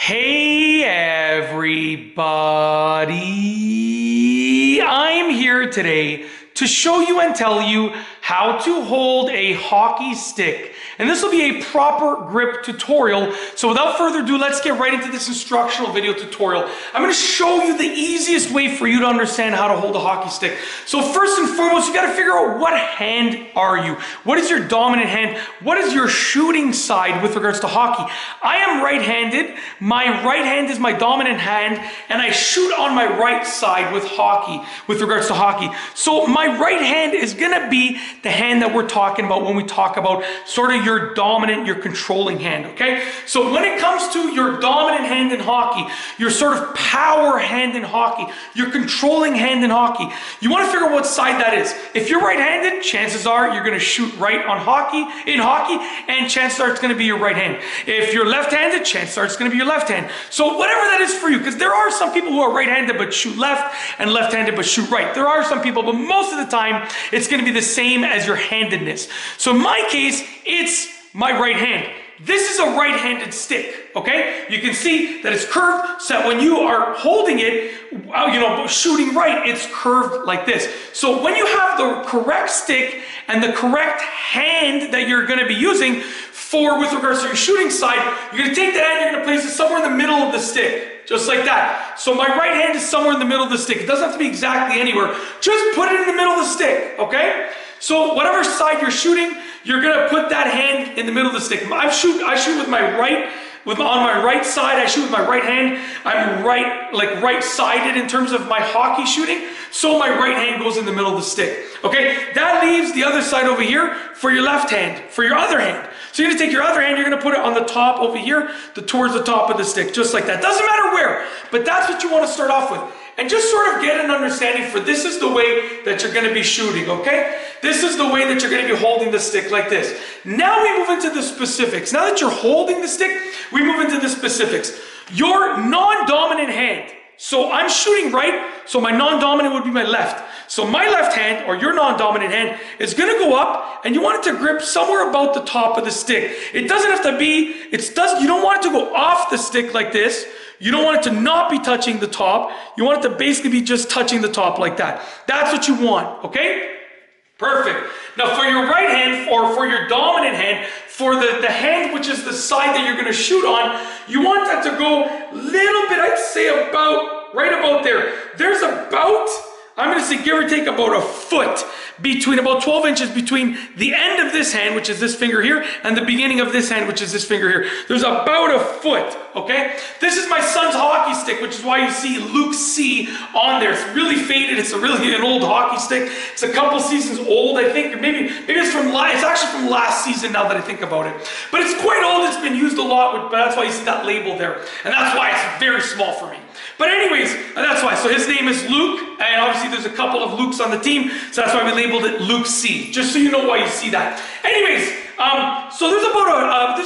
Hey everybody, I'm here today to show you and tell you how to hold a hockey stick. And this will be a proper grip tutorial. So without further ado, let's get right into this instructional video tutorial. I'm going to show you the easiest way for you to understand how to hold a hockey stick. So first and foremost, you got to figure out what hand are you? What is your dominant hand? What is your shooting side with regards to hockey? I am right-handed. My right hand is my dominant hand, and I shoot on my right side with regards to hockey. So my right hand is going to be the hand that we're talking about when we talk about sort of your dominant, your controlling hand, okay? So when it comes to your dominant hand in hockey, your sort of power hand in hockey, your controlling hand in hockey, you want to figure out what side that is. If you're right-handed, chances are you're going to shoot right in hockey, and chances are it's going to be your right hand. If you're left-handed, chances are it's going to be your left hand. So whatever that is for you, because there are some people who are right-handed but shoot left, and left-handed but shoot right. There are some people, but most of the time, it's going to be the same as your handedness. So in my case, it's my right hand. This is a right-handed stick, okay? You can see that it's curved, so that when you are holding it, shooting right, it's curved like this. So when you have the correct stick and the correct hand that you're going to be using with regards to your shooting side, you're going to take that hand, you're going to place it somewhere in the middle of the stick, just like that. So my right hand is somewhere in the middle of the stick. It doesn't have to be exactly anywhere. Just put it in the middle of the stick, okay? So whatever side you're shooting, you're going to put that hand in the middle of the stick. I shoot with my right. On my right side, I shoot with my right hand. I'm right-sided in terms of my hockey shooting, so my right hand goes in the middle of the stick. Okay, that leaves the other side over here for your left hand, for your other hand. So you're gonna take your other hand, you're gonna put it on the top over here, towards the top of the stick, just like that. Doesn't matter where, but that's what you want to start off with. And just sort of get an understanding for this is the way that you're going to be shooting, okay? This is the way that you're going to be holding the stick like this. Now we move into the specifics. Now that you're holding the stick, we move into the specifics. Your non-dominant hand. So I'm shooting right, so my non-dominant would be my left. So my left hand, or your non-dominant hand, is going to go up, and you want it to grip somewhere about the top of the stick. It doesn't have to be, you don't want it to go off the stick like this. You don't want it to not be touching the top. You want it to basically be just touching the top like that. That's what you want, okay? Perfect. Now for your right hand, or for your dominant hand, for the hand which is the side that you're going to shoot on, you want that to go a little bit, I'd say right about there. There's about, I'm going to say give or take about a foot between, about 12 inches between the end of this hand, which is this finger here, and the beginning of this hand, which is this finger here. There's about a foot, okay? This is my son's hockey stick, which is why you see Luke C on there. It's really faded. It's an old hockey stick. It's a couple seasons old, I think. Maybe it's actually from last season now that I think about it. But it's quite old. It's been used a lot, but that's why you see that label there. And that's why it's very small for me. But anyways, that's why. So his name is Luke, and obviously there's a couple of Lukes on the team, so that's why we labeled it Luke C, just so you know why you see that. Anyways, so there's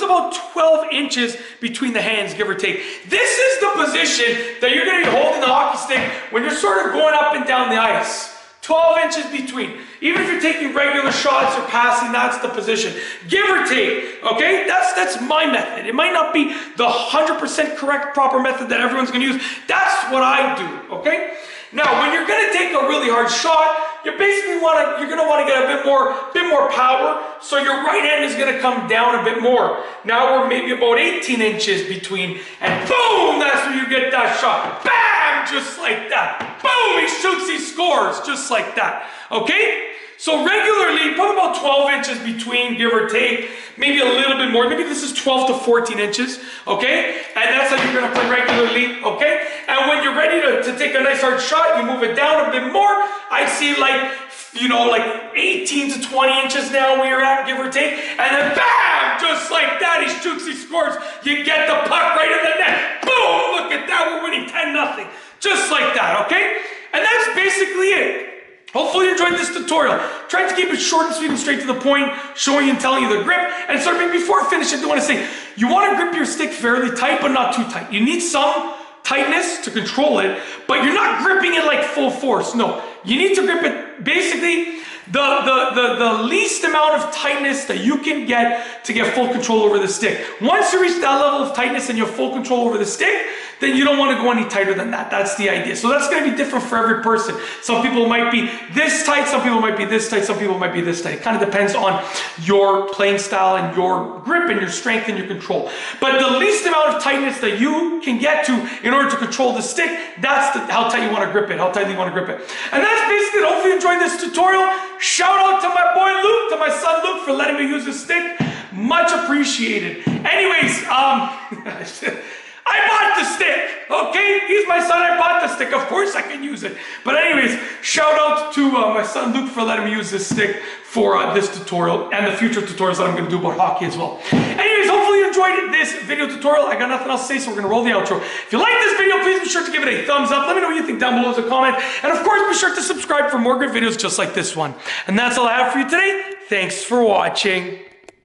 about 12 inches between the hands, give or take. This is the position that you're going to be holding the hockey stick when you're sort of going up and down the ice. 12 inches between. Even if you're taking regular shots or passing, that's the position. Give or take, okay? That's my method. It might not be the 100% correct, proper method that everyone's gonna use. That's what I do, okay? Now, when you're gonna take a really hard shot, you're gonna wanna get a bit more power, so your right hand is gonna come down a bit more. Now we're maybe about 18 inches between, and boom, that's where you get that shot. Bam, just like that. Boom, he shoots, he scores, just like that, okay? So regularly, put about 12 inches between, give or take, maybe a little bit more. Maybe this is 12 to 14 inches, okay? And that's how you're gonna play regularly, okay? And when you're ready to take a nice hard shot, you move it down a bit more. I see like 18 to 20 inches now where you're at, give or take. And then bam, just like that, he shoots, he scores. You get the puck right in the net. Boom, look at that, we're winning 10-0. Just like that, okay? And that's basically it. Hopefully you enjoyed this tutorial. Trying to keep it short and sweet and straight to the point, showing you and telling you the grip. And so before I finish, I do want to say, you want to grip your stick fairly tight, but not too tight. You need some tightness to control it, but you're not gripping it like full force. No, you need to grip it basically the least amount of tightness that you can get to get full control over the stick. Once you reach that level of tightness and you have full control over the stick, then you don't want to go any tighter than that. That's the idea. So that's going to be different for every person. Some people might be this tight, some people might be this tight, some people might be this tight. It kind of depends on your playing style and your grip and your strength and your control. But the least amount of tightness that you can get to in order to control the stick, that's how tight you want to grip it, how tightly you want to grip it. And that's basically it. Hopefully you enjoyed this tutorial. Shout out to my boy Luke, to my son Luke, for letting me use the stick. Much appreciated. Anyways, I bought the stick, okay? He's my son, I bought the stick. Of course I can use it. But anyways, shout out to my son Luke for letting me use this stick for this tutorial and the future tutorials that I'm going to do about hockey as well. Anyways, hopefully you enjoyed this video tutorial. I got nothing else to say, so we're going to roll the outro. If you like this video, please be sure to give it a thumbs up. Let me know what you think down below as a comment. And of course, be sure to subscribe for more great videos just like this one. And that's all I have for you today. Thanks for watching.